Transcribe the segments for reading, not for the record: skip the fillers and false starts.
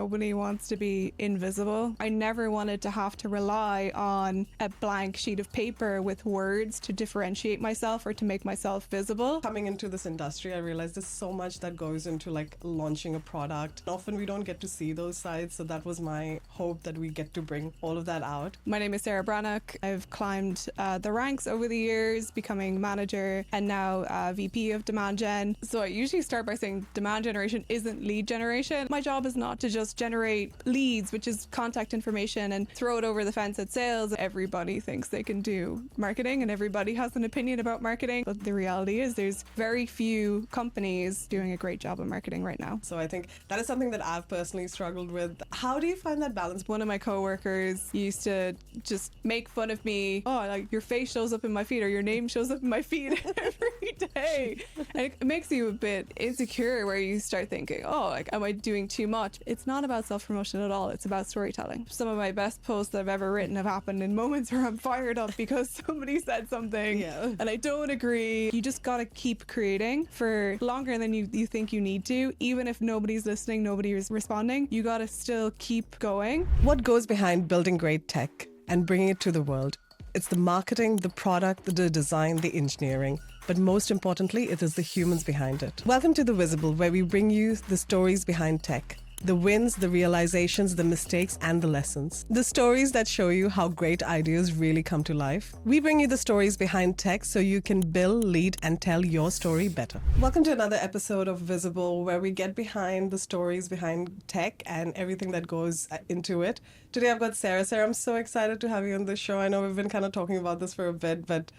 nobody wants to be invisible. I never wanted to have to rely on a blank sheet of paper with words to differentiate myself or to make myself visible. Coming into this industry, I realized there's so much that goes into like launching a product. Often we don't get to see those sides, so that was my hope that we get to bring all of that out. My name is Sarah Breathnach. I've climbed the ranks over the years, becoming manager and now VP of demand gen. So I usually start by saying demand generation isn't lead generation. My job is not to just generate leads, which is contact information, and throw it over the fence at sales. Everybody thinks they can do marketing and everybody has an opinion about marketing. But the reality is there's very few companies doing a great job of marketing right now. So I think that is something that I've personally struggled with. How do you find that balance? One of my coworkers used to just make fun of me. Oh, like your face shows up in my feed or your name shows up in my feed every day. And it makes you a bit insecure where you start thinking, oh, like, am I doing too much? It's not about self-promotion at all. It's about storytelling. Some of my best posts that I've ever written have happened in moments where I'm fired up because somebody said something and I don't agree. You just got to keep creating for longer than you think you need to. Even if nobody's listening, nobody is responding, you got to still keep going. What goes behind building great tech and bringing it to the world? It's the marketing, the product, the design, the engineering. But most importantly, it is the humans behind it. Welcome to The Visible, where we bring you the stories behind tech. The wins, the realizations, the mistakes, and the lessons. The stories that show you how great ideas really come to life. We bring you the stories behind tech so you can build, lead, and tell your story better. Welcome to another episode of Visible, where we get behind the stories behind tech and everything that goes into it. Today I've got Sarah. Sarah, I'm so excited to have you on the show. I know we've been kind of talking about this for a bit, but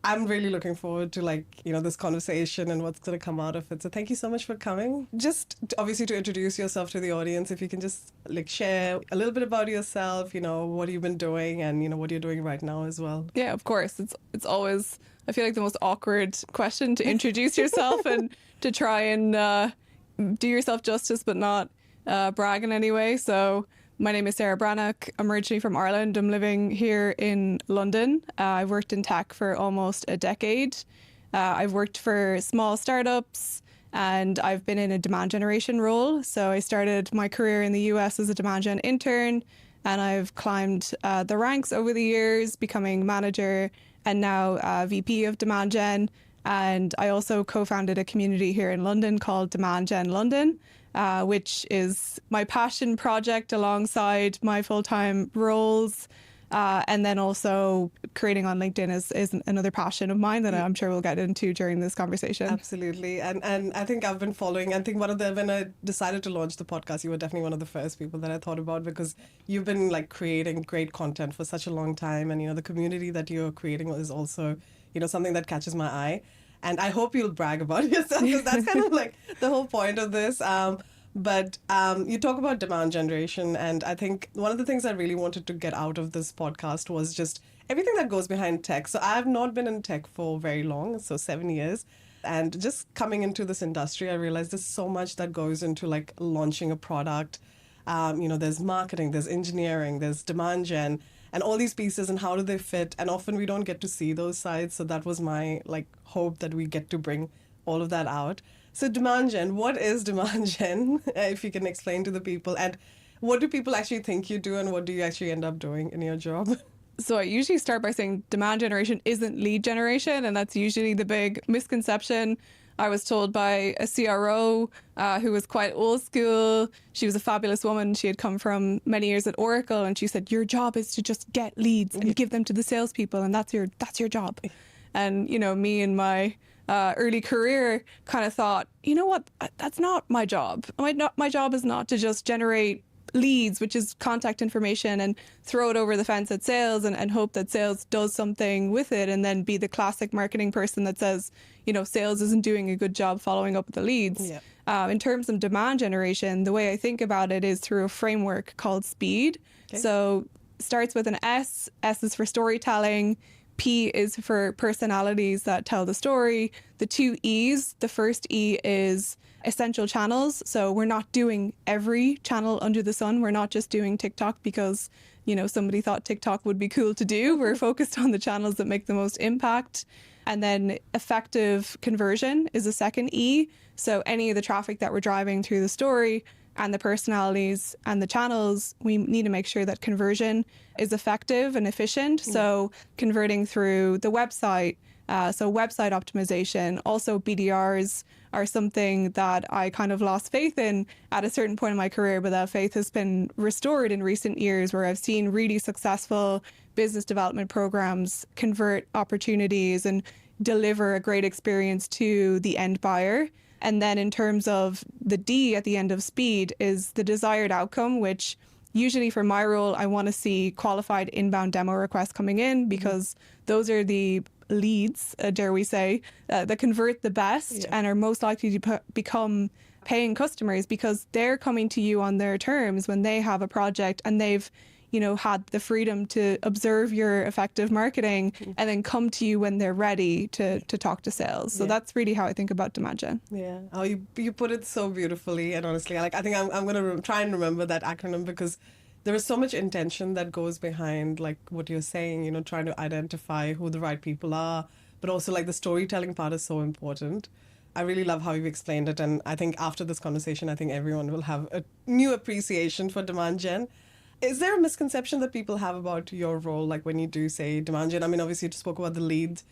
I'm really looking forward to this conversation and what's going to come out of it. So thank you so much for coming. Just obviously to introduce yourself to the audience, if you can just share a little bit about yourself, what you've been doing and, what you're doing right now as well. Yeah, of course. It's always, I feel like, the most awkward question to introduce yourself and to try and do yourself justice, but not brag in any way. So my name is Sarah Breathnach. I'm originally from Ireland. I'm living here in London. I've worked in tech for almost a decade. I've worked for small startups and I've been in a demand generation role. So I started my career in the US as a demand gen intern and I've climbed the ranks over the years, becoming manager and now VP of demand gen. And I also co-founded a community here in London called Demand Gen London, which is my passion project alongside my full-time roles. And then also creating on LinkedIn is another passion of mine that I'm sure we'll get into during this conversation. Absolutely. And I think I've been following, I think when I decided to launch the podcast, you were definitely one of the first people that I thought about because you've been creating great content for such a long time. And, the community that you're creating is also, something that catches my eye. And I hope you'll brag about yourself because that's kind of the whole point of this. But you talk about demand generation, and I think one of the things I really wanted to get out of this podcast was just everything that goes behind tech. So I've not been in tech for very long, so 7 years. And just coming into this industry, I realized there's so much that goes into launching a product. There's marketing, there's engineering, there's demand gen, and all these pieces and how do they fit. And often we don't get to see those sides. So that was my hope that we get to bring all of that out. So demand gen, what is demand gen? If you can explain to the people, and what do people actually think you do and what do you actually end up doing in your job? So I usually start by saying demand generation isn't lead generation, and that's usually the big misconception. I was told by a CRO who was quite old school. She was a fabulous woman. She had come from many years at Oracle, and she said, your job is to just get leads and give them to the salespeople, and that's your job. And, me in my early career kind of thought, you know what, that's not my job. My job is not to just generate leads, which is contact information, and throw it over the fence at sales and hope that sales does something with it, and then be the classic marketing person that says, sales isn't doing a good job following up with the leads. Yeah. In terms of demand generation, the way I think about it is through a framework called SPEED. Okay. So starts with an S. S is for storytelling. P is for personalities that tell the story. The two E's, the first E is essential channels. So we're not doing every channel under the sun. We're not just doing TikTok because, somebody thought TikTok would be cool to do. We're focused on the channels that make the most impact. And then effective conversion is a second E. So any of the traffic that we're driving through the story, and the personalities and the channels, we need to make sure that conversion is effective and efficient. So converting through the website, so website optimization, also BDRs are something that I kind of lost faith in at a certain point in my career, but that faith has been restored in recent years where I've seen really successful business development programs convert opportunities and deliver a great experience to the end buyer. And then in terms of the D at the end of speed is the desired outcome, which usually for my role, I want to see qualified inbound demo requests coming in because those are the leads, dare we say, that convert the best and are most likely to become paying customers because they're coming to you on their terms when they have a project and they've had the freedom to observe your effective marketing and then come to you when they're ready to talk to sales. So that's really how I think about demand gen. Yeah. Oh, you put it so beautifully. And honestly, I think I'm going to try and remember that acronym because there is so much intention that goes behind like what you're saying, trying to identify who the right people are, but also like the storytelling part is so important. I really love how you've explained it. And I think after this conversation, I think everyone will have a new appreciation for demand gen. Is there a misconception that people have about your role, like when you do say demand gen? I mean, obviously you just spoke about the lead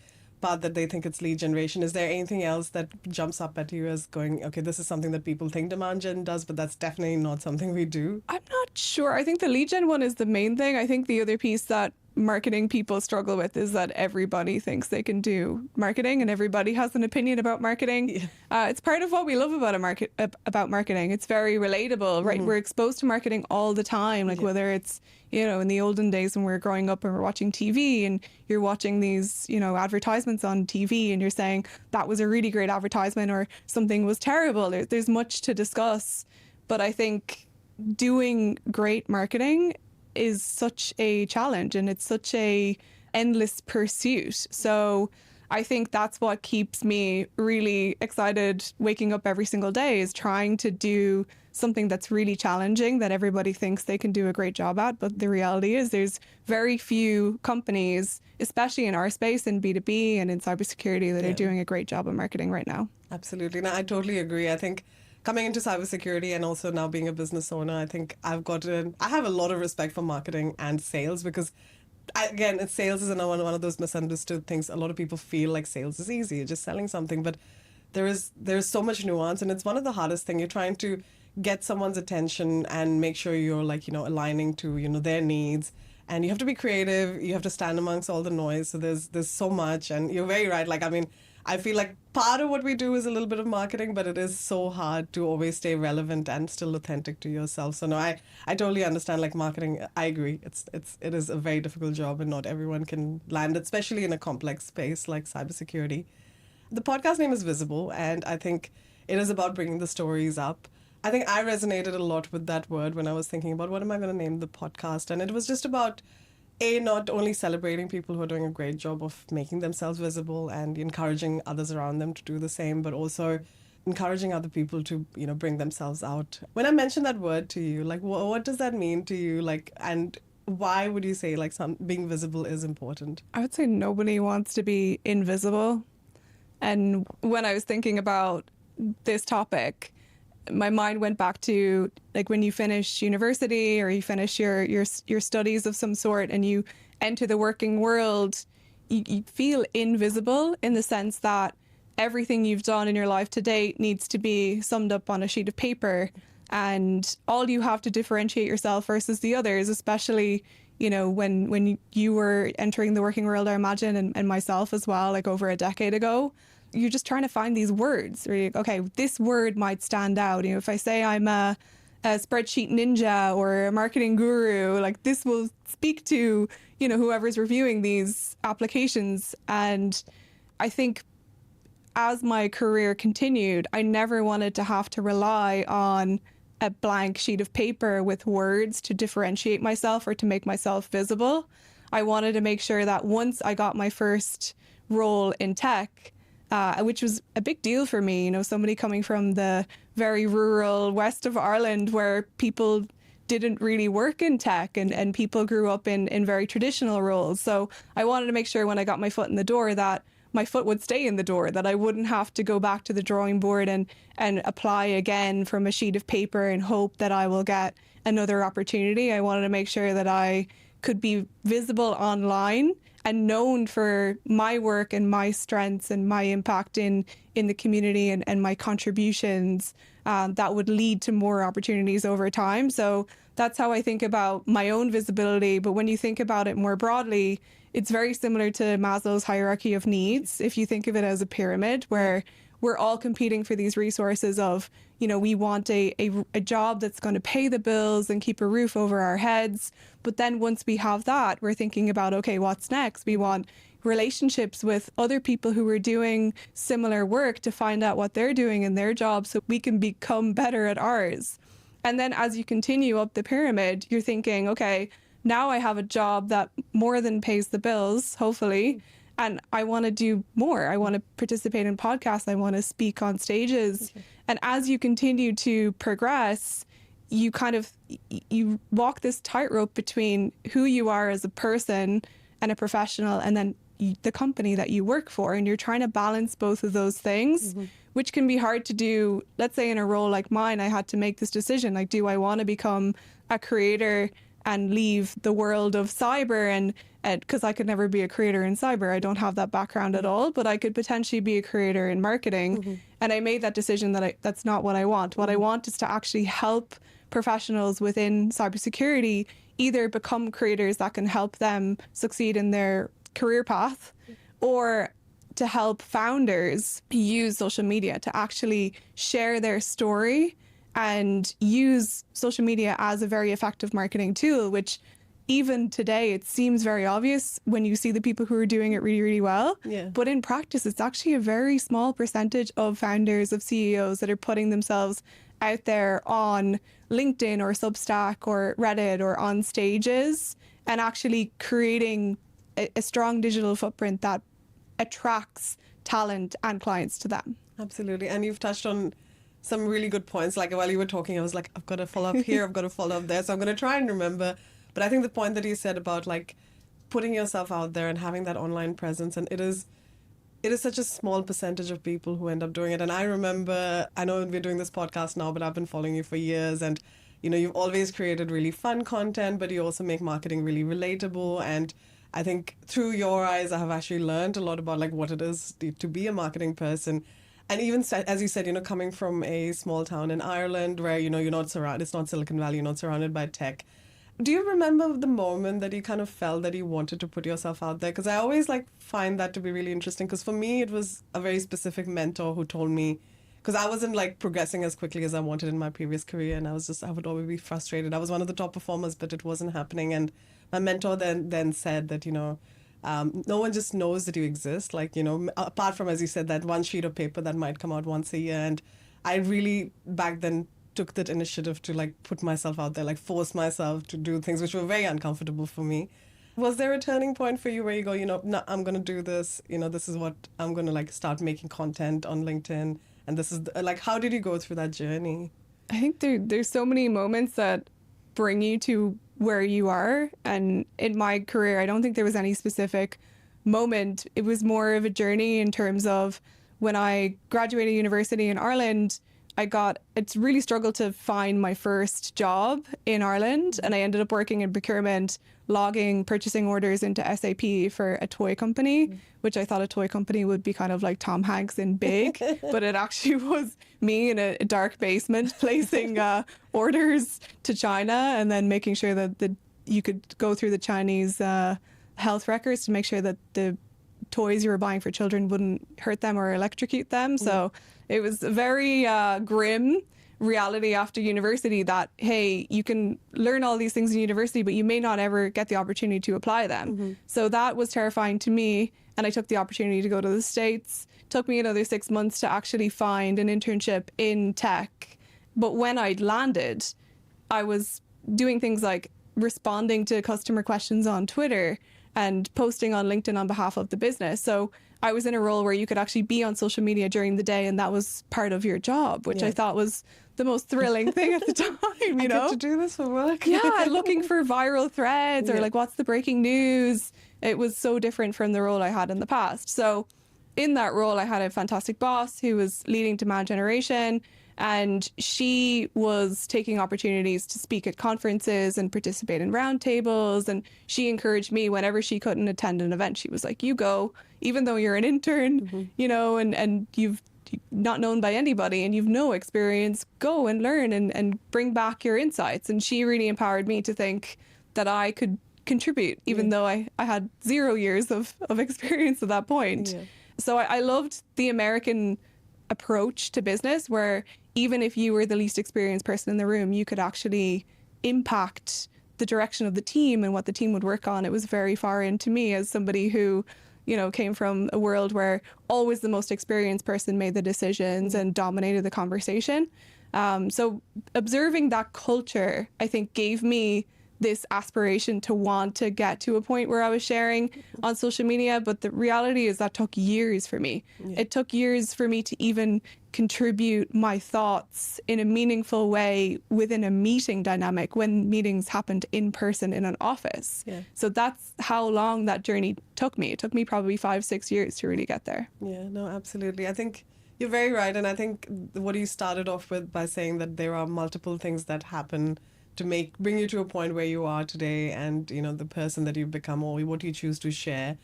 part that they think it's lead generation. Is there anything else that jumps up at you as going, okay, this is something that people think demand gen does, but that's definitely not something we do? I'm not sure. I think the lead gen one is the main thing. I think the other piece that marketing people struggle with is that everybody thinks they can do marketing and everybody has an opinion about marketing. It's part of what we love about marketing. It's very relatable, right? We're exposed to marketing all the time, like whether it's in the olden days when we were growing up and we're watching TV and you're watching these advertisements on TV and you're saying that was a really great advertisement or something was terrible. There's much to discuss, but I think doing great marketing is such a challenge and it's such a endless pursuit. So I think that's what keeps me really excited waking up every single day is trying to do something that's really challenging that everybody thinks they can do a great job at. But the reality is there's very few companies, especially in our space in B2B and in cybersecurity, that are doing a great job of marketing right now. Absolutely. No, I totally agree. I think coming into cybersecurity and also now being a business owner, I think I have a lot of respect for marketing and sales because, sales is one of those misunderstood things. A lot of people feel like sales is easy, you're just selling something, but there's so much nuance and it's one of the hardest things. You're trying to get someone's attention and make sure you're aligning to, their needs. And you have to be creative, you have to stand amongst all the noise. So there's so much, and you're very right. I feel like part of what we do is a little bit of marketing, but it is so hard to always stay relevant and still authentic to yourself. So no, I totally understand marketing. I agree. It is a very difficult job and not everyone can land it, especially in a complex space like cybersecurity. The podcast name is Visible, and I think it is about bringing the stories up. I think I resonated a lot with that word when I was thinking about what am I going to name the podcast. And it was just about not only celebrating people who are doing a great job of making themselves visible and encouraging others around them to do the same, but also encouraging other people to, bring themselves out. When I mentioned that word to you, what does that mean to you? And why would you say being visible is important? I would say nobody wants to be invisible. And when I was thinking about this topic, my mind went back to when you finish university or you finish your studies of some sort and you enter the working world, you feel invisible in the sense that everything you've done in your life to date needs to be summed up on a sheet of paper, and all you have to differentiate yourself versus the others, especially when you were entering the working world, I imagine, and myself as well, over a decade ago. You're just trying to find these words where okay, this word might stand out. If I say I'm a spreadsheet ninja or a marketing guru, this will speak to, whoever's reviewing these applications. And I think as my career continued, I never wanted to have to rely on a blank sheet of paper with words to differentiate myself or to make myself visible. I wanted to make sure that once I got my first role in tech, which was a big deal for me, somebody coming from the very rural west of Ireland where people didn't really work in tech and people grew up in very traditional roles. So I wanted to make sure when I got my foot in the door that my foot would stay in the door, that I wouldn't have to go back to the drawing board and apply again from a sheet of paper and hope that I will get another opportunity. I wanted to make sure that I could be visible online and known for my work and my strengths and my impact in the community and my contributions that would lead to more opportunities over time. So that's how I think about my own visibility. But when you think about it more broadly, it's very similar to Maslow's hierarchy of needs. If you think of it as a pyramid where we're all competing for these resources of, we want a job that's going to pay the bills and keep a roof over our heads. But then once we have that, we're thinking about, okay, what's next? We want relationships with other people who are doing similar work to find out what they're doing in their job so we can become better at ours. And then as you continue up the pyramid, you're thinking, okay, now I have a job that more than pays the bills, hopefully, and I want to do more. I want to participate in podcasts. I want to speak on stages. Okay. And as you continue to progress, you you walk this tightrope between who you are as a person and a professional and then the company that you work for. And you're trying to balance both of those things, which can be hard to do. Let's say in a role like mine, I had to make this decision. Like, do I want to become a creator and leave the world of cyber? And because I could never be a creator in cyber, I don't have that background at all, but I could potentially be a creator in marketing. And I made that decision that that's not what I want. What I want is to actually help professionals within cybersecurity either become creators that can help them succeed in their career path, or to help founders use social media to actually share their story and use social media as a very effective marketing tool, which even today it seems very obvious when you see the people who are doing it really, really well. Yeah. But in practice, it's actually a very small percentage of founders, of CEOs that are putting themselves out there on LinkedIn or Substack or Reddit or on stages and actually creating a strong digital footprint that attracts talent and clients to them. Absolutely. And you've touched on some really good points. Like while you were talking, I was like, I've got to follow up here, I've got to follow up there. So I'm going to try and remember. But I think the point that you said about like putting yourself out there and having that online presence, and it is such a small percentage of people who end up doing it. And I remember, I know we're doing this podcast now, but I've been following you for years, and you've always created really fun content, but you also make marketing really relatable. And I think through your eyes, I have actually learned a lot about like what it is to be a marketing person. And even as you said, coming from a small town in Ireland where, you're not surrounded, it's not Silicon Valley, you're not surrounded by tech. Do you remember the moment that you kind of felt that you wanted to put yourself out there? Because I always find that to be really interesting. Because for me, it was a very specific mentor who told me, because I wasn't progressing as quickly as I wanted in my previous career, and I would always be frustrated. I was one of the top performers, but it wasn't happening. And my mentor then said that, no one just knows that you exist. Apart from, as you said, that one sheet of paper that might come out once a year. And I really back then took that initiative to put myself out there, force myself to do things which were very uncomfortable for me. Was there a turning point for you where you go, no, I'm going to do this, this is what I'm going to start making content on LinkedIn, and this is how did you go through that journey? I think there's so many moments that bring you to where you are, and in my career I don't think there was any specific moment. It was more of a journey in terms of when I graduated university in Ireland. It's really struggled to find my first job in Ireland, and I ended up working in procurement, logging purchasing orders into SAP for a toy company, which I thought a toy company would be kind of like Tom Hanks in Big, but it actually was me in a dark basement placing orders to China and then making sure that you could go through the Chinese health records to make sure that the toys you were buying for children wouldn't hurt them or electrocute them. So it was a very grim reality after university that, hey, you can learn all these things in university, but you may not ever get the opportunity to apply them. So that was terrifying to me. And I took the opportunity to go to the States. It took me another 6 months to actually find an internship in tech. But when I'd landed, I was doing things like responding to customer questions on Twitter and posting on LinkedIn on behalf of the business. So I was in a role where you could actually be on social media during the day, and that was part of your job, which I thought was the most thrilling thing at the time, I get to do this for work. Yeah, looking for viral threads or what's the breaking news. It was so different from the role I had in the past. So in that role, I had a fantastic boss who was leading demand generation, and she was taking opportunities to speak at conferences and participate in roundtables. And she encouraged me whenever she couldn't attend an event. She was like, you go, even though you're an intern, you know, and you've not known by anybody and you've no experience, go and learn and bring back your insights. And she really empowered me to think that I could contribute, even though I had 0 years of experience at that point. Yeah. So I loved the American approach to business, where even if you were the least experienced person in the room, you could actually impact the direction of the team and what the team would work on. It was very foreign to me as somebody who, you know, came from a world where always the most experienced person made the decisions and dominated the conversation. So observing that culture, I think, gave me this aspiration to want to get to a point where I was sharing on social media. But the reality is that took years for me. It took years for me to even contribute my thoughts in a meaningful way within a meeting dynamic when meetings happened in person in an office. So that's how long that journey took me. It took me probably 5-6 years to really get there. Yeah, no, absolutely. I think you're very right. And I think what you started off with by saying that there are multiple things that happen to bring you to a point where you are today, and, you know, the person that you've become or what you choose to share.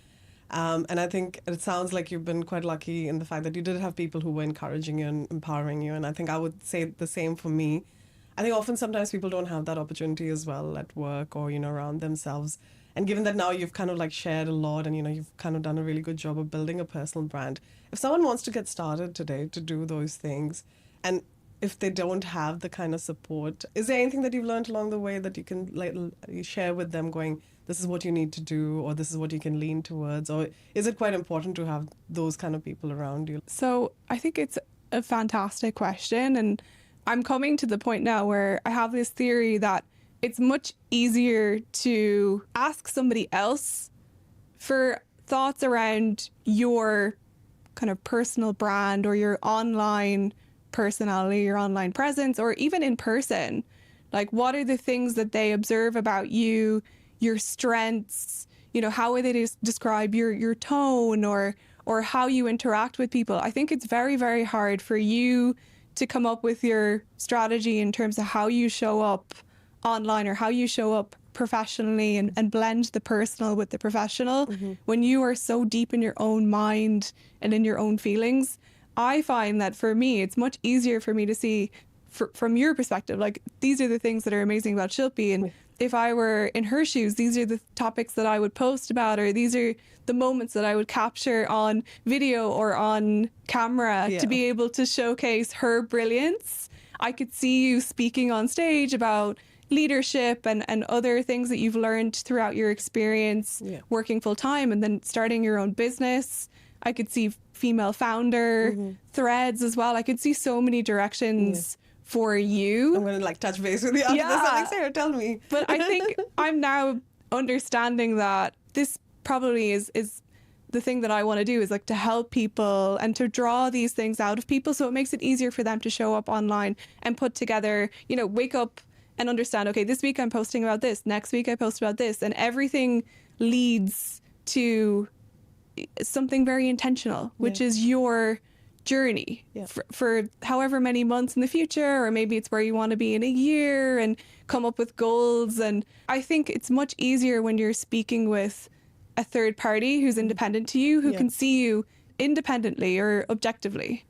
And I think it sounds like you've been quite lucky in the fact that you did have people who were encouraging you and empowering you. And I think I would say the same for me. I think often sometimes people don't have that opportunity as well at work or, you know, around themselves. And given that now you've kind of like shared a lot and, you know, you've kind of done a really good job of building a personal brand. If someone wants to get started today to do those things, and if they don't have the kind of support, is there anything that you've learned along the way that you can like share with them, going, this is what you need to do, or this is what you can lean towards? Or is it quite important to have those kind of people around you? So I think it's a fantastic question. And I'm coming to the point now where I have this theory that it's much easier to ask somebody else for thoughts around your kind of personal brand or your online personality, your online presence, or even in person. Like, what are the things that they observe about you, your strengths, you know, how would they describe your tone or how you interact with people? I think it's very, very hard for you to come up with your strategy in terms of how you show up online or how you show up professionally and blend the personal with the professional when you are so deep in your own mind and in your own feelings. I find that for me, it's much easier for me to see from your perspective, like, these are the things that are amazing about Shilpi. And if I were in her shoes, these are the topics that I would post about, or these are the moments that I would capture on video or on camera to be able to showcase her brilliance. I could see you speaking on stage about leadership and other things that you've learned throughout your experience working full time and then starting your own business. I could see female founder threads as well. I could see so many directions for you. I'm going to like touch base with you after this. I'm like, Sarah, tell me. But I think I'm now understanding that this probably is the thing that I want to do, is like to help people and to draw these things out of people, so it makes it easier for them to show up online and put together, you know, wake up and understand, okay, this week I'm posting about this, next week I post about this, and everything leads to something very intentional, which is your journey for however many months in the future, or maybe it's where you want to be in a year, and come up with goals. And I think it's much easier when you're speaking with a third party who's independent to you, who can see you independently or objectively.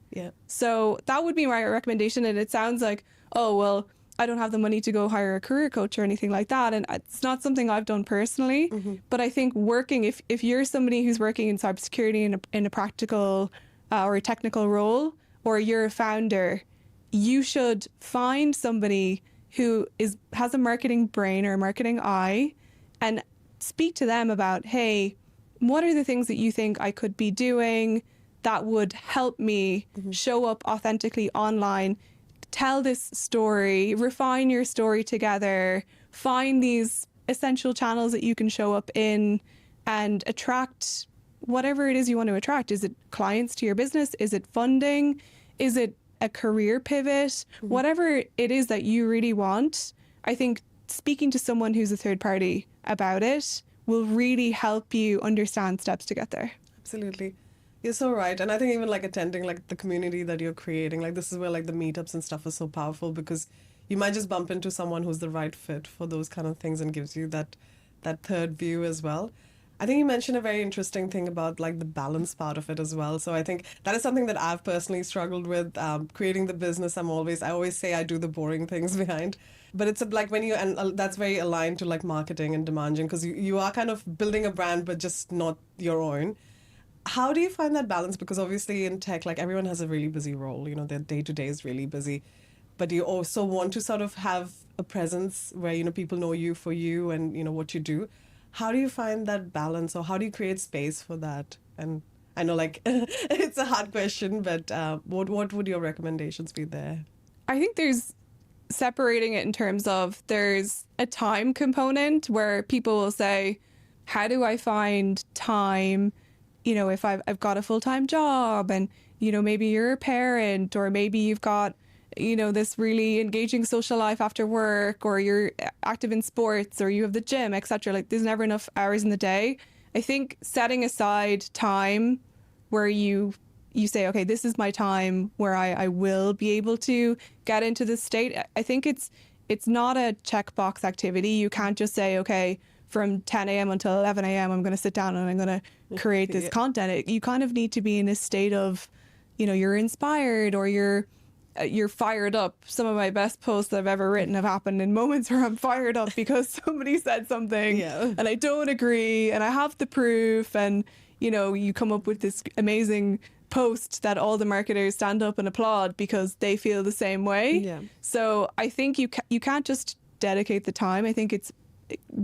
So that would be my recommendation. And it sounds like, oh, well, I don't have the money to go hire a career coach or anything like that. And it's not something I've done personally. But I think working, if you're somebody who's working in cybersecurity in a practical or a technical role, or you're a founder, you should find somebody who has a marketing brain or a marketing eye, and speak to them about, hey, what are the things that you think I could be doing that would help me show up authentically online? Tell this story, refine your story together, find these essential channels that you can show up in and attract whatever it is you want to attract. Is it clients to your business? Is it funding? Is it a career pivot? Whatever it is that you really want, I think speaking to someone who's a third party about it will really help you understand steps to get there. Absolutely. You're so right. And I think even like attending like the community that you're creating, like this is where like the meetups and stuff are so powerful, because you might just bump into someone who's the right fit for those kind of things and gives you that third view as well. I think you mentioned a very interesting thing about like the balance part of it as well. So I think that is something that I've personally struggled with, creating the business. I always say I do the boring things behind, but it's like when you, and that's very aligned to like marketing and demand gen, because you are kind of building a brand, but just not your own. How do you find that balance? Because obviously in tech, like everyone has a really busy role, their day to day is really busy, but you also want to sort of have a presence where, people know you for you and, what you do. How do you find that balance, or how do you create space for that? And I know like it's a hard question, but what would your recommendations be there? I think there's separating it in terms of there's a time component where people will say, how do I find time? If I've got a full-time job and, maybe you're a parent, or maybe you've got, this really engaging social life after work, or you're active in sports, or you have the gym, etc. Like there's never enough hours in the day. I think setting aside time where you say, okay, this is my time where I will be able to get into this state. I think it's not a checkbox activity. You can't just say, okay, from 10 a.m. until 11 a.m. I'm going to sit down and I'm going to create this content. You kind of need to be in a state of, you're inspired, or you're fired up. Some of my best posts that I've ever written have happened in moments where I'm fired up because somebody said something and I don't agree and I have the proof, and you come up with this amazing post that all the marketers stand up and applaud because they feel the same way. Yeah. So I think you can't just dedicate the time. I think it's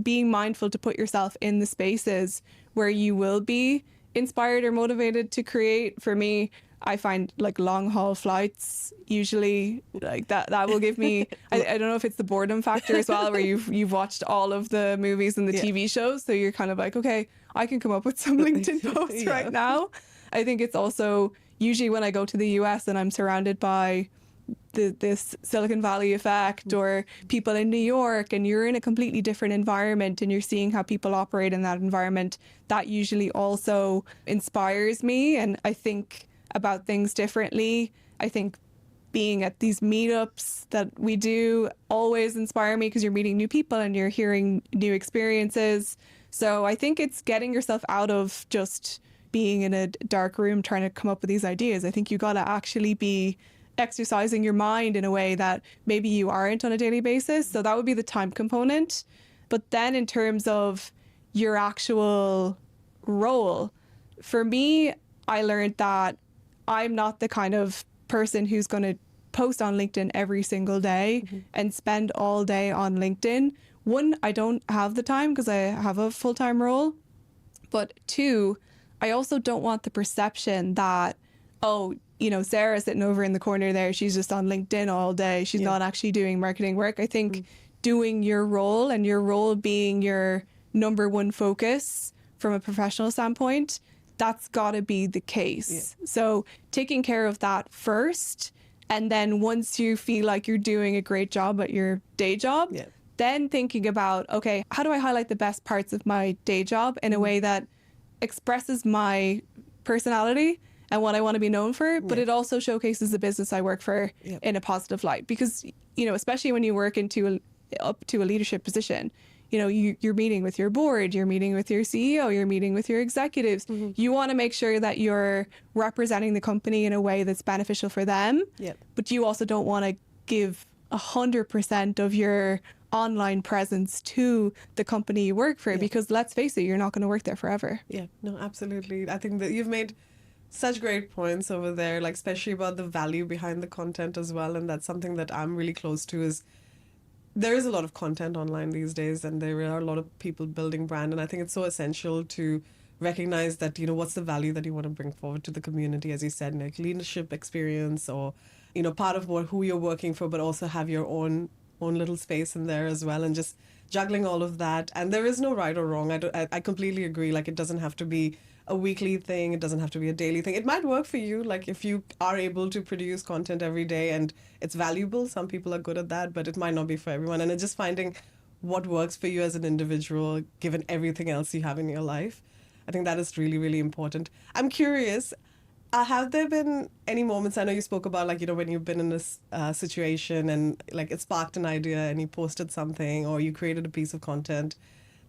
being mindful to put yourself in the spaces where you will be inspired or motivated to create. For me, I find like long haul flights usually like that will give me I don't know if it's the boredom factor as well, where you've watched all of the movies and the TV shows, so you're kind of like, okay, I can come up with some LinkedIn posts right now. I think it's also usually when I go to the US and I'm surrounded by this Silicon Valley effect, or people in New York, and you're in a completely different environment and you're seeing how people operate in that environment, that usually also inspires me, and I think about things differently. I think being at these meetups that we do always inspire me, because you're meeting new people and you're hearing new experiences. So I think it's getting yourself out of just being in a dark room trying to come up with these ideas. I think you got to actually be exercising your mind in a way that maybe you aren't on a daily basis. So that would be the time component. But then in terms of your actual role, for me, I learned that I'm not the kind of person who's going to post on LinkedIn every single day and spend all day on LinkedIn. One, I don't have the time because I have a full-time role. But two, I also don't want the perception that, oh, Sarah sitting over in the corner there, she's just on LinkedIn all day. She's not actually doing marketing work. I think doing your role, and your role being your number one focus from a professional standpoint, that's got to be the case. So taking care of that first, and then once you feel like you're doing a great job at your day job, then thinking about, okay, how do I highlight the best parts of my day job in a way that expresses my personality and what I want to be known for, but it also showcases the business I work for in a positive light. Because, especially when you work up to a leadership position, you're meeting with your board, you're meeting with your CEO, you're meeting with your executives. You want to make sure that you're representing the company in a way that's beneficial for them, but you also don't want to give 100% of your online presence to the company you work for, because let's face it, you're not going to work there forever. Yeah, no, absolutely. I think that you've made such great points over there, like especially about the value behind the content as well. And that's something that I'm really close to, is there is a lot of content online these days, and there are a lot of people building brand. And I think it's so essential to recognize that, what's the value that you want to bring forward to the community, as you said, like leadership experience, or, part of who you're working for, but also have your own little space in there as well, and just juggling all of that. And there is no right or wrong. I completely agree. Like, it doesn't have to be a weekly thing. It doesn't have to be a daily thing. It might work for you. Like, if you are able to produce content every day and it's valuable, some people are good at that, but it might not be for everyone. And it's just finding what works for you as an individual, given everything else you have in your life. I think that is really, really important. I'm curious, Have there been any moments, I know you spoke about like, when you've been in this situation and like it sparked an idea and you posted something or you created a piece of content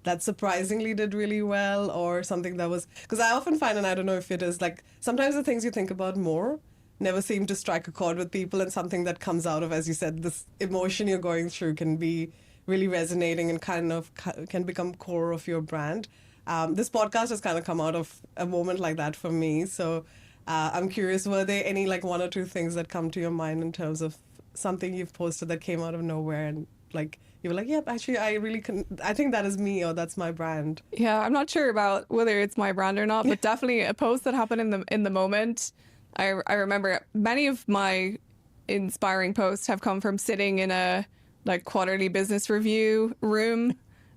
that surprisingly did really well, or something that was, because I often find, and I don't know if it is like, sometimes the things you think about more never seem to strike a chord with people, and something that comes out of, as you said, this emotion you're going through can be really resonating and kind of can become core of your brand. This podcast has kind of come out of a moment like that for me. So I'm curious, were there any like one or two things that come to your mind in terms of something you've posted that came out of nowhere and like you were like, yep, actually I really can, I think that is me, or that's my brand. Yeah, I'm not sure about whether it's my brand or not, but definitely a post that happened in the moment. I remember many of my inspiring posts have come from sitting in a like quarterly business review room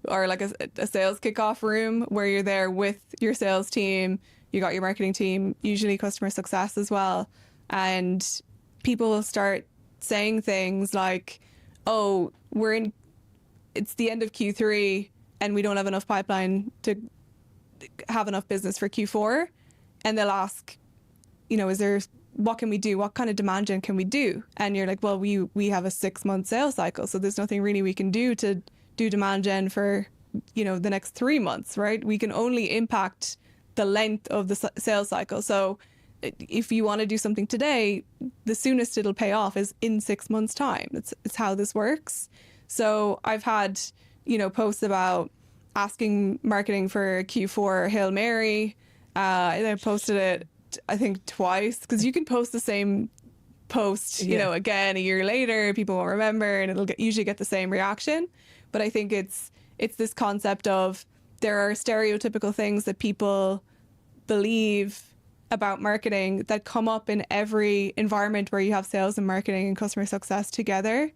or like a sales kickoff room where you're there with your sales team, you got your marketing team, usually customer success as well, and people will start saying things like, "Oh, it's the end of Q3 and we don't have enough pipeline to have enough business for Q4," and they'll ask, what can we do? What kind of demand gen can we do? And you're like, well, we have a 6-month sales cycle, so there's nothing really we can do to do demand gen for, the next 3 months, right? We can only impact the length of the sales cycle. So if you want to do something today, the soonest it'll pay off is in 6 months' time. It's how this works. So I've had, posts about asking marketing for a Q4 Hail Mary. And I posted it, I think, twice, because you can post the same post, again a year later, people won't remember, and it'll usually get the same reaction. But I think it's this concept of there are stereotypical things that people believe about marketing that come up in every environment where you have sales and marketing and customer success together.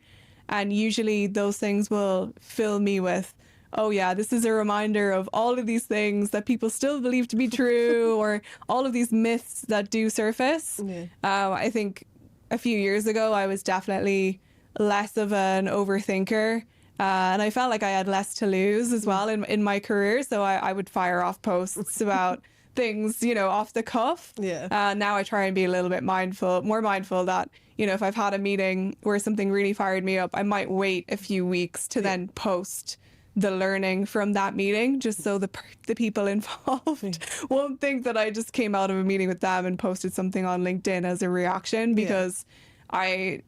And usually those things will fill me with, oh yeah, this is a reminder of all of these things that people still believe to be true, or all of these myths that do surface. Yeah. I think a few years ago, I was definitely less of an overthinker. And I felt like I had less to lose as well in my career. So I would fire off posts about things, off the cuff. Yeah. Now I try and be a little bit more mindful that, if I've had a meeting where something really fired me up, I might wait a few weeks to then post the learning from that meeting, just so the people involved won't think that I just came out of a meeting with them and posted something on LinkedIn as a reaction, because I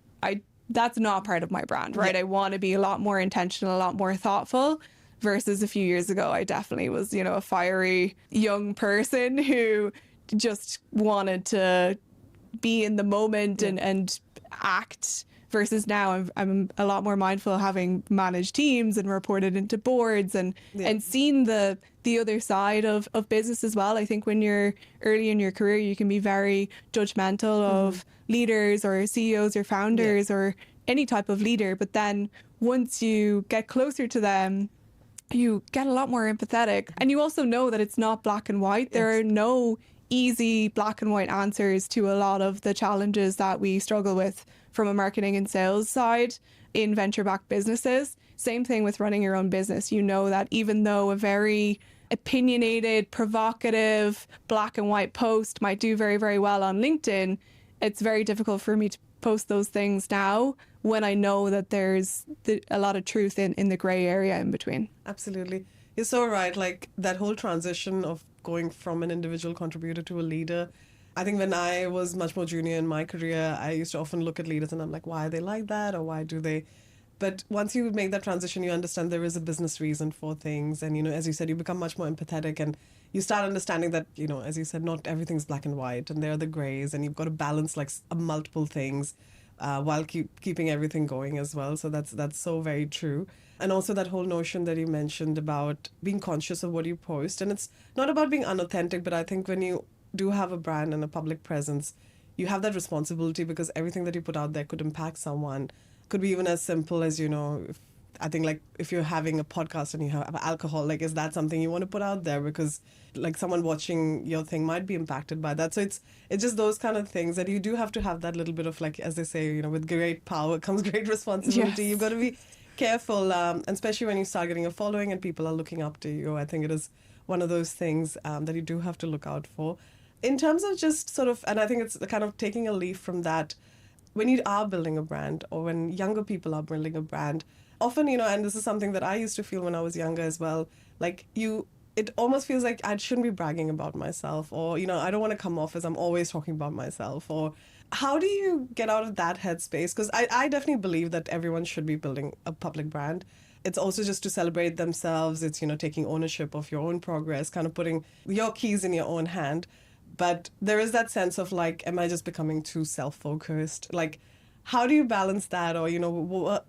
that's not part of my brand, right? I want to be a lot more intentional, a lot more thoughtful, versus a few years ago, I definitely was, a fiery young person who just wanted to be in the moment and act, versus now I'm a lot more mindful, having managed teams and reported into boards and seen the other side of business as well. I think when you're early in your career, you can be very judgmental of leaders or CEOs or founders or any type of leader. But then once you get closer to them, you get a lot more empathetic. And you also know that it's not black and white. There are no easy black and white answers to a lot of the challenges that we struggle with from a marketing and sales side in venture-backed businesses. Same thing with running your own business. You know that even though a very opinionated, provocative, black and white post might do very, very well on LinkedIn, it's very difficult for me to post those things now when I know that there's a lot of truth in the gray area in between. Absolutely. You're so right. Like that whole transition of going from an individual contributor to a leader. I think when I was much more junior in my career, I used to often look at leaders and I'm like, why are they like that? Or why do they? But once you make that transition, you understand there is a business reason for things. And, as you said, you become much more empathetic and you start understanding that, as you said, not everything's black and white and there are the grays and you've got to balance like multiple things while keeping everything going as well. So that's so very true. And also that whole notion that you mentioned about being conscious of what you post. And it's not about being unauthentic, but I think when you do have a brand and a public presence, you have that responsibility because everything that you put out there could impact someone. Could be even as simple as, I think like if you're having a podcast and you have alcohol, like is that something you want to put out there? Because like someone watching your thing might be impacted by that. So it's just those kind of things that you do have to have that little bit of like, as they say, with great power comes great responsibility. Yes. You've got to be careful, and especially when you start getting a following and people are looking up to you. I think it is one of those things that you do have to look out for. In terms of just sort of, and I think it's kind of taking a leaf from that, when you are building a brand or when younger people are building a brand, often, and this is something that I used to feel when I was younger as well, like it almost feels like I shouldn't be bragging about myself, or, I don't want to come off as I'm always talking about myself. Or how do you get out of that headspace? Because I definitely believe that everyone should be building a public brand. It's also just to celebrate themselves. It's, taking ownership of your own progress, kind of putting your keys in your own hand. But there is that sense of like, am I just becoming too self-focused? Like, how do you balance that? Or,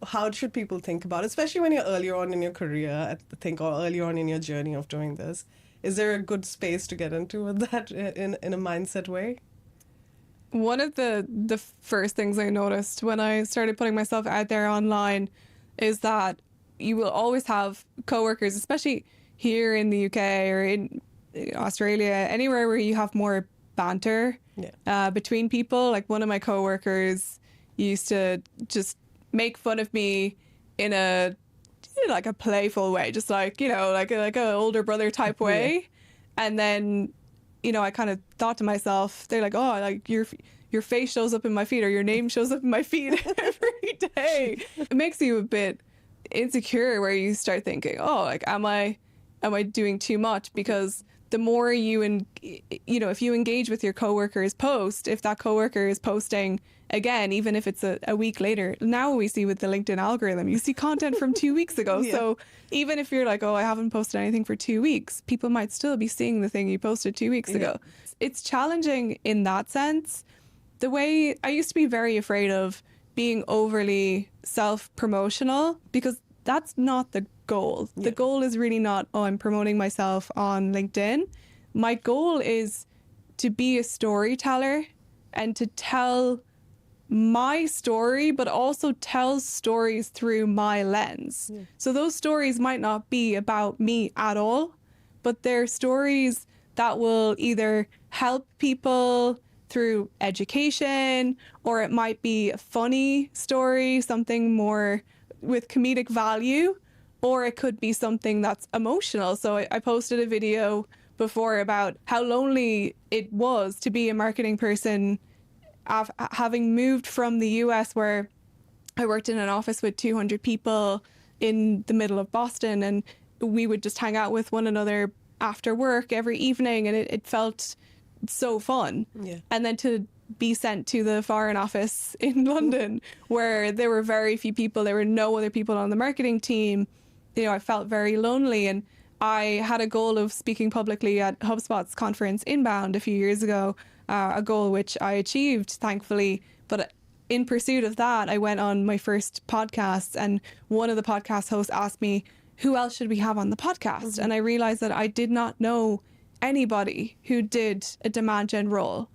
how should people think about it, especially when you're earlier on in your career, I think, or earlier on in your journey of doing this? Is there a good space to get into with that in a mindset way? One of the first things I noticed when I started putting myself out there online is that you will always have coworkers, especially here in the UK or in Australia, anywhere where you have more banter between people. Like one of my coworkers used to just make fun of me in a like a playful way, just like, like a older brother type way. Yeah. And then, I kind of thought to myself, they're like, oh, like your face shows up in my feed, or your name shows up in my feed every day. It makes you a bit insecure, where you start thinking, oh, like, am I doing too much? Because the more if you engage with your coworker's post, if that coworker is posting again, even if it's a week later, now we see with the LinkedIn algorithm, you see content from 2 weeks ago. Yeah. So even if you're like, oh, I haven't posted anything for 2 weeks, people might still be seeing the thing you posted 2 weeks ago. It's challenging in that sense. The way I used to be very afraid of being overly self-promotional, because that's not the goal. Yeah. The goal is really not, oh, I'm promoting myself on LinkedIn. My goal is to be a storyteller and to tell my story, but also tell stories through my lens. Yeah. So those stories might not be about me at all, but they're stories that will either help people through education, or it might be a funny story, something more with comedic value, or it could be something that's emotional. So I posted a video before about how lonely it was to be a marketing person, having moved from the US, where I worked in an office with 200 people in the middle of Boston, and we would just hang out with one another after work every evening, and it felt so fun. Yeah. And then to be sent to the foreign office in London, where there were very few people, there were no other people on the marketing team, I felt very lonely. And I had a goal of speaking publicly at HubSpot's conference Inbound a few years ago, a goal which I achieved, thankfully. But in pursuit of that, I went on my first podcast, and one of the podcast hosts asked me, who else should we have on the podcast? Mm-hmm. And I realized that I did not know anybody who did a demand gen role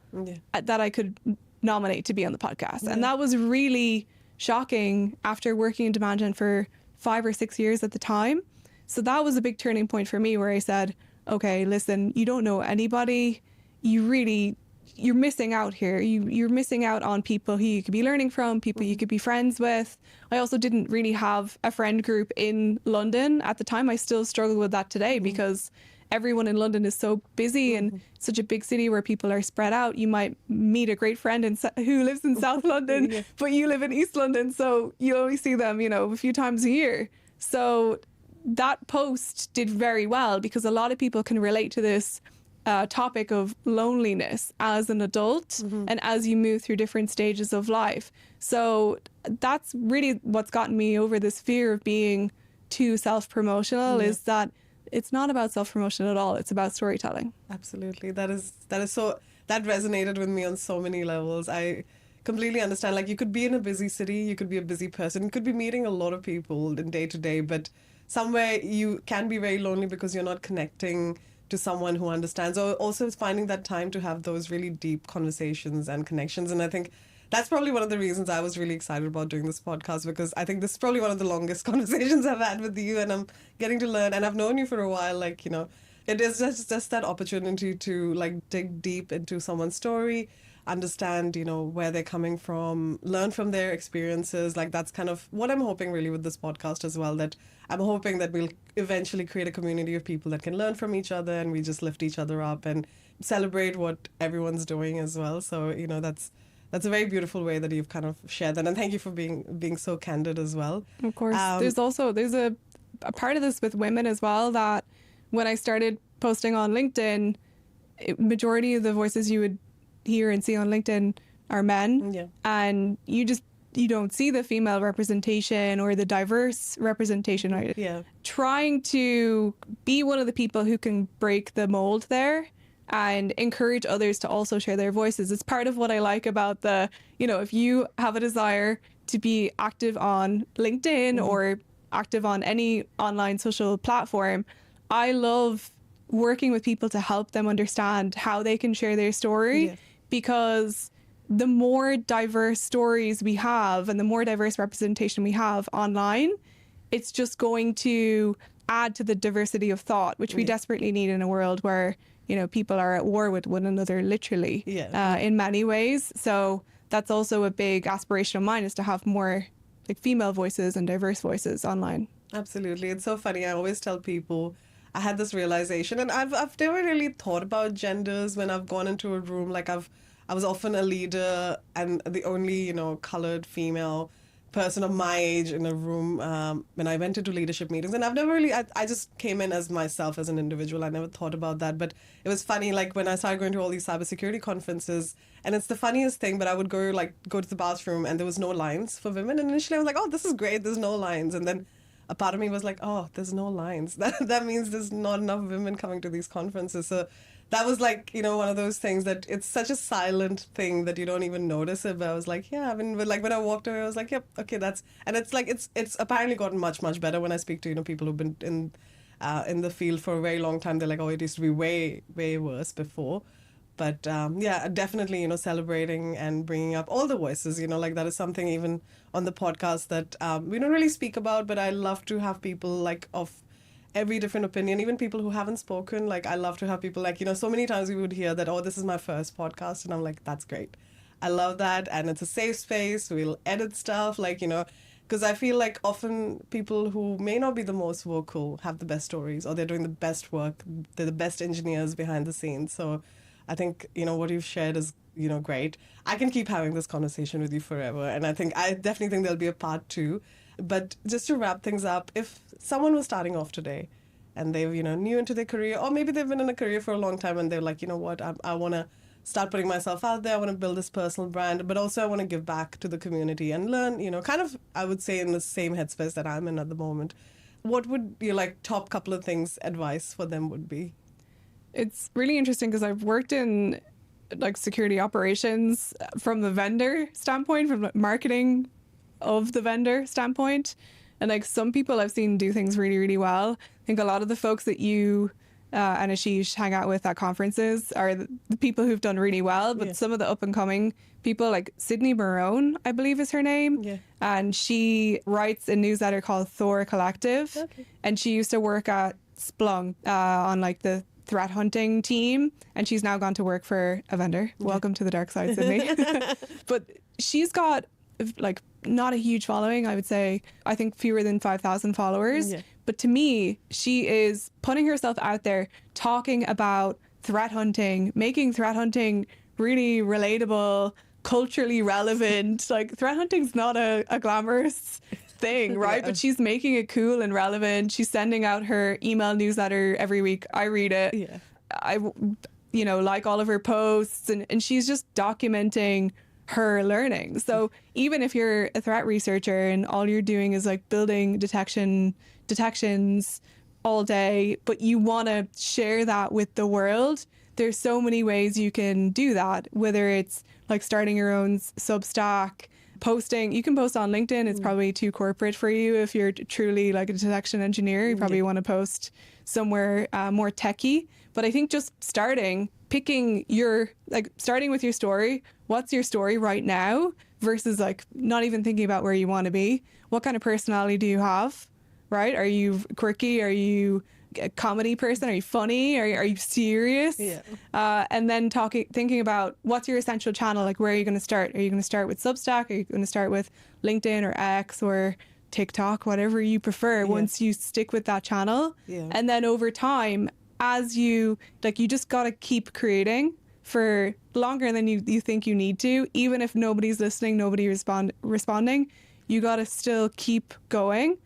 that I could nominate to be on the podcast. Yeah. And that was really shocking after working in demand gen for 5 or 6 years at the time. So that was a big turning point for me, where I said, okay, listen, you don't know anybody. You're missing out here. You're missing out on people who you could be learning from, people you could be friends with. I also didn't really have a friend group in London at the time. I still struggle with that today, because everyone in London is so busy and such a big city where people are spread out. You might meet a great friend who lives in South London, but you live in East London, so you only see them, a few times a year. So that post did very well, because a lot of people can relate to this topic of loneliness as an adult and as you move through different stages of life. So that's really what's gotten me over this fear of being too self-promotional, is that it's not about self-promotion at all. It's about storytelling. Absolutely. That resonated with me on so many levels. I completely understand. Like, you could be in a busy city, you could be a busy person, you could be meeting a lot of people in day to day, but somewhere you can be very lonely because you're not connecting to someone who understands, or also finding that time to have those really deep conversations and connections. And I think that's probably one of the reasons I was really excited about doing this podcast, because I think this is probably one of the longest conversations I've had with you, and I'm getting to learn, and I've known you for a while. Like, it is just that opportunity to like dig deep into someone's story. understand, where they're coming from, learn from their experiences. Like that's kind of what I'm hoping really with this podcast as well, that I'm hoping that we'll eventually create a community of people that can learn from each other, and we just lift each other up and celebrate what everyone's doing as well. So, that's a very beautiful way that you've kind of shared that. And thank you for being so candid as well. Of course. There's a part of this with women as well, that when I started posting on LinkedIn, majority of the voices you would hear and see on LinkedIn are men. Yeah. And you don't see the female representation or the diverse representation. Yeah. Trying to be one of the people who can break the mold there and encourage others to also share their voices. It's part of what I like about if you have a desire to be active on LinkedIn or active on any online social platform, I love working with people to help them understand how they can share their story. Yeah. Because the more diverse stories we have and the more diverse representation we have online, it's just going to add to the diversity of thought, which we desperately need in a world where, people are at war with one another, literally, in many ways. So that's also a big aspiration of mine, is to have more like female voices and diverse voices online. Absolutely. It's so funny. I always tell people, I had this realization, and I've never really thought about genders when I've gone into a room. Like I was often a leader and the only, colored female person of my age in a room when I went into leadership meetings. And I've never really, I just came in as myself as an individual. I never thought about that. But it was funny, like when I started going to all these cybersecurity conferences, and it's the funniest thing, but I would go to the bathroom and there was no lines for women. And initially I was like, oh, this is great, there's no lines. And then a part of me was like, oh, there's no lines. That means there's not enough women coming to these conferences. So that was like, one of those things that it's such a silent thing that you don't even notice it. But I was like, yeah, when I walked away, I was like, yep, okay, and it's like, it's apparently gotten much, much better when I speak to, people who've been in the field for a very long time. They're like, oh, it used to be way, way worse before. But definitely, celebrating and bringing up all the voices, like that is something even on the podcast that we don't really speak about, but I love to have people like of every different opinion, even people who haven't spoken. Like I love to have people like, so many times we would hear that, oh, this is my first podcast. And I'm like, that's great. I love that. And it's a safe space. We'll edit stuff because I feel like often people who may not be the most vocal have the best stories, or they're doing the best work. They're the best engineers behind the scenes. So I think, what you've shared is, great. I can keep having this conversation with you forever. And I definitely think there'll be a part 2. But just to wrap things up, if someone was starting off today and they've, new into their career, or maybe they've been in a career for a long time and they're like, you know what, I want to start putting myself out there. I want to build this personal brand, but also I want to give back to the community and learn, kind of, I would say in the same headspace that I'm in at the moment. What would your top couple of things advice for them would be? It's really interesting because I've worked in security operations from the vendor standpoint, from the marketing of the vendor standpoint. And some people I've seen do things really, really well. I think a lot of the folks that you and Ashish hang out with at conferences are the people who've done really well. But some of the up and coming people, like Sydney Barone, I believe is her name. Yeah. And she writes a newsletter called Thor Collective. Okay. And she used to work at Splunk on the threat hunting team, and she's now gone to work for a vendor. Welcome to the dark side, Sydney. But she's got not a huge following, I would say. I think fewer than 5,000 followers. Yeah. But to me, she is putting herself out there, talking about threat hunting, making threat hunting really relatable, culturally relevant. Threat hunting's not a glamorous thing, right? Yeah. But she's making it cool and relevant. She's sending out her email newsletter every week. I read it. Yeah. I like all of her posts, and she's just documenting her learning. So even if you're a threat researcher and all you're doing is building detections all day, but you want to share that with the world, there's so many ways you can do that, whether it's starting your own Substack, posting. You can post on LinkedIn. It's probably too corporate for you. If you're truly a detection engineer, you probably want to post somewhere more techy. But I think just starting with your story. What's your story right now versus not even thinking about where you want to be? What kind of personality do you have, right? Are you quirky? Are you a comedy person? Are you funny? Are you serious? Yeah. And then thinking about what's your essential channel? Like, where are you going to start? Are you going to start with Substack? Are you going to start with LinkedIn or X or TikTok, whatever you prefer, once you stick with that channel? Yeah. And then over time, as you just got to keep creating for longer than you think you need to, even if nobody's listening, nobody responding, you got to still keep going,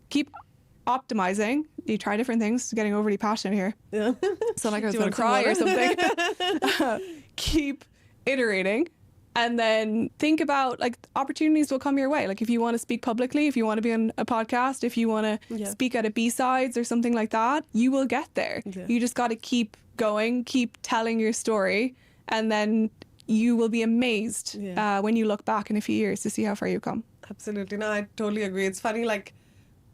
keep optimizing. You try different things. Getting overly passionate here. Yeah. So like I was Do you going to want cry or some something. Keep iterating. And then think about, like, opportunities will come your way. Like, if you want to speak publicly, if you want to be on a podcast, if you want to speak at a B-sides or something like that, you will get there. Yeah. You just got to keep going, keep telling your story, and then you will be amazed when you look back in a few years to see how far you've come. Absolutely. No, I totally agree. It's funny, like,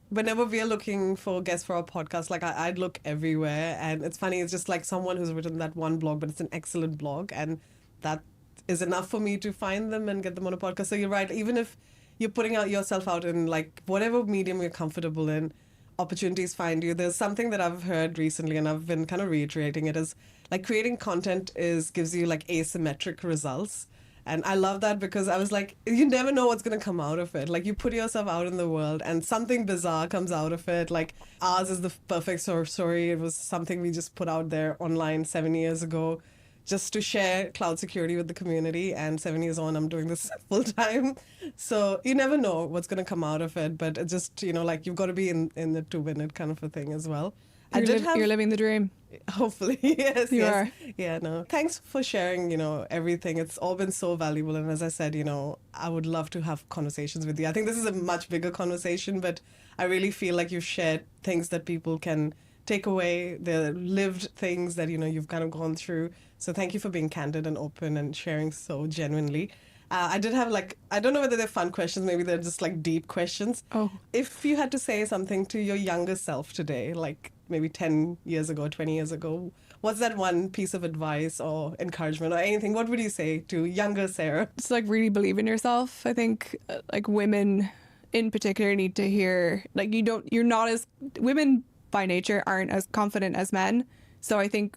whenever we're looking for guests for our podcast, like, I'd look everywhere. And it's funny, it's just like someone who's written that one blog, but it's an excellent blog. And that is enough for me to find them and get them on a podcast. So you're right. Even if you're putting yourself out in, like, whatever medium you're comfortable in, opportunities find you. There's something that I've heard recently, and I've been kind of reiterating it, is like creating content gives you like asymmetric results. And I love that, because I was like, you never know what's going to come out of it. Like, you put yourself out in the world and something bizarre comes out of it. Like, ours is the perfect story. It was something we just put out there online 7 years ago, just to share cloud security with the community. And 7 years on, I'm doing this full time. So you never know what's going to come out of it. But it just, like, you've got to be in it to win it kind of a thing as well. You're living the dream. Hopefully, yes. You yes. are. Yeah, no. Thanks for sharing, everything. It's all been so valuable. And as I said, I would love to have conversations with you. I think this is a much bigger conversation, but I really feel like you've shared things that people can take away, the lived things that, you've kind of gone through. So thank you for being candid and open and sharing so genuinely. I did have, like, I don't know whether they're fun questions, maybe they're just like deep questions. Oh. If you had to say something to your younger self today, like maybe 10 years ago, 20 years ago, what's that one piece of advice or encouragement or anything? What would you say to younger Sarah? Just, like, really believe in yourself. I think like women in particular need to hear, like, women by nature aren't as confident as men. So I think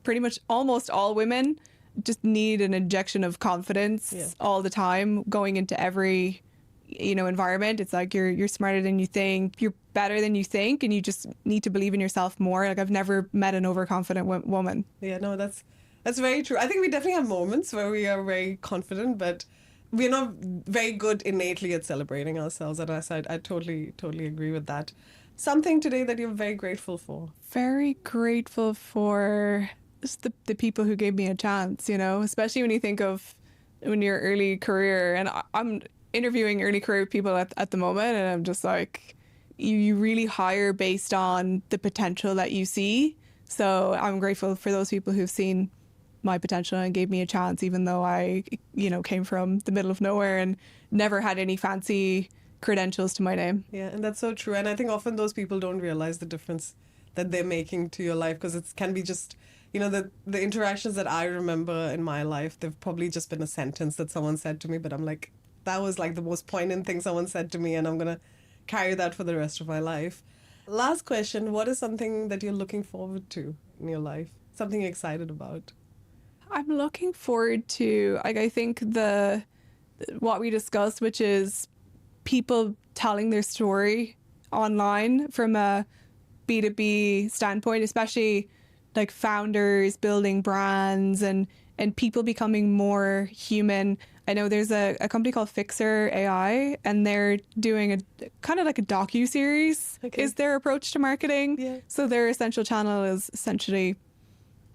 pretty much almost all women just need an injection of confidence all the time going into every environment. It's like you're smarter than you think, you're better than you think, and you just need to believe in yourself more. Like, I've never met an overconfident woman. Yeah, no, that's very true. I think we definitely have moments where we are very confident, but we're not very good innately at celebrating ourselves. And I totally agree with that. Something today that you're very grateful for? Very grateful for just the people who gave me a chance, especially when you think of when your early career. And I'm interviewing early career people at the moment, and I'm just like, you really hire based on the potential that you see. So I'm grateful for those people who've seen my potential and gave me a chance, even though I, came from the middle of nowhere and never had any fancy credentials to my name. Yeah, and that's so true. And I think often those people don't realize the difference that they're making to your life, because it can be just, the interactions that I remember in my life, they've probably just been a sentence that someone said to me, but I'm like, that was like the most poignant thing someone said to me, and I'm going to carry that for the rest of my life. Last question, what is something that you're looking forward to in your life? Something you're excited about? I'm looking forward to, like, I think what we discussed, which is people telling their story online from a B2B standpoint, especially like founders building brands and people becoming more human. I know there's a company called Fixer AI, and they're doing a kind of like a Docu-Series is their approach to marketing. Yeah. So their essential channel is essentially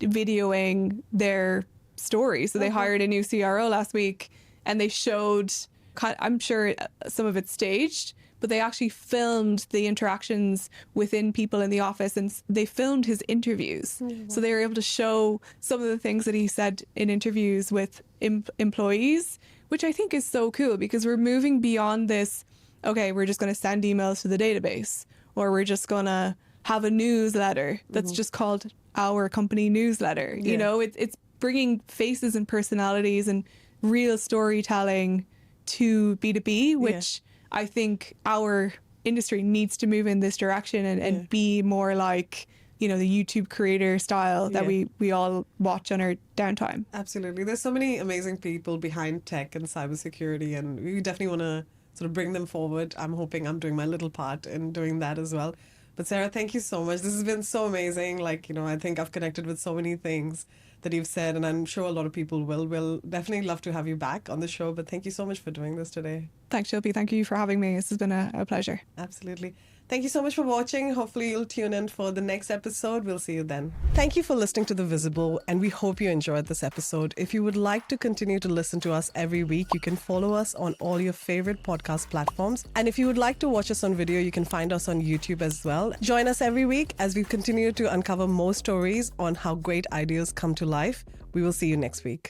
videoing their story. So they hired a new CRO last week, and they showed, I'm sure some of it's staged, but they actually filmed the interactions within people in the office, and they filmed his interviews. Mm-hmm. So they were able to show some of the things that he said in interviews with employees, which I think is so cool, because we're moving beyond this, okay, we're just going to send emails to the database, or we're just going to have a newsletter that's just called our company newsletter. Yeah. It's bringing faces and personalities and real storytelling to B2B, which I think our industry needs to move in this direction and be more like, you know, the YouTube creator style that we all watch on our downtime. Absolutely. There's so many amazing people behind tech and cybersecurity, and we definitely want to sort of bring them forward. I'm hoping I'm doing my little part in doing that as well. But Sarah, thank you so much. This has been so amazing. Like, you know, I think I've connected with so many things that you've said, and I'm sure a lot of people will. We'll definitely love to have you back on the show, but thank you so much for doing this today. Thanks, Shilpi. Thank you for having me. This has been a pleasure. Absolutely. Thank you so much for watching. Hopefully you'll tune in for the next episode. We'll see you then. Thank you for listening to The Visible, and we hope you enjoyed this episode. If you would like to continue to listen to us every week, you can follow us on all your favorite podcast platforms. And if you would like to watch us on video, you can find us on YouTube as well. Join us every week as we continue to uncover more stories on how great ideas come to life. We will see you next week.